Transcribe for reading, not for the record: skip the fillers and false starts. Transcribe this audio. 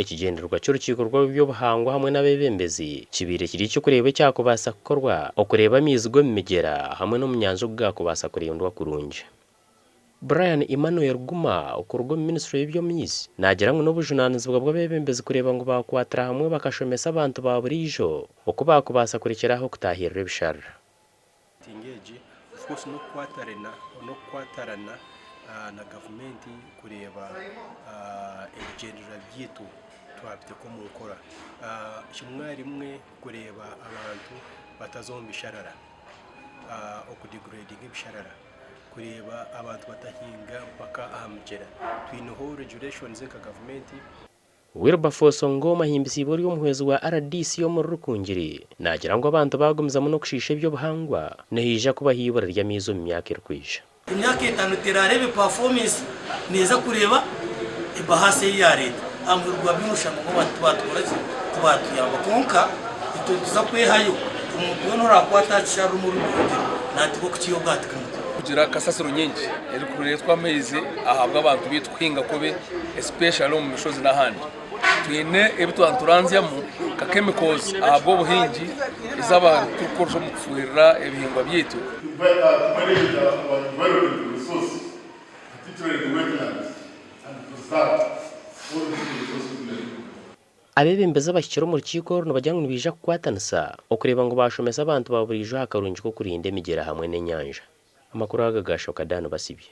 ikigenderwa cy'urukiko rw'ibyobuhangwa hamwe n'abebembezi kibire kiri cyo kureba cyakubasa gukorwa okureba amizgo mimigera hamwe no munyanzo bwakubasa kurindwa kurunje. Brian Emmanuel Guma ukurwa Ministry y'Ebyomyisi nagira ngo n'obujunanizi bw'abebembezi kureba ngo bakwatira hamwe bakashomesa abantu ba burijo uko bakubasa kurikiraho kutahirira ibisharira. Tingeje of course no kwatarana na government kureba ebigendera byitu twabite ko mu nkora kimwarimwe kureba abantu batazomba isharara okudegrading ibisharara kureba abantu batahinga mpaka ahamugera twinoho regulations nka government. Wilberforce Ngoma himbisi buri umuhwezi wa RDC yo mu Rukungiri nagira ngo abantu bagumiza muno kushisha ibyo buhangwa nehija kuba hibura rya mizo mu myaka irkwisha. Imyaka 5 terarebe performance neza kureba ibahase ya leta amurwa bimusha ngo batwatwara twatuyamba konka ituza kwehayo umuntu nora kwatacisha rumuri natiko kukiyo bwatika kugira kasasiro nyingi eri kurere twamezi ahabwa abantu bitwinga kobe especially mu mishozi n'ahandi twine ebitwanturanzya mu ka chemicals ahabwo buhingi izaba tukorzo mu kufuhirira ebihingwa byitu. Abebembeza bashyira mu rukiko runo bajyanwe bija kukwatanisa okureba ngo bashomesa abantu baburijo hakarungi ko kurinda emigera hamwe n'enyanja. Amakuru agagashoka Dano Basibye.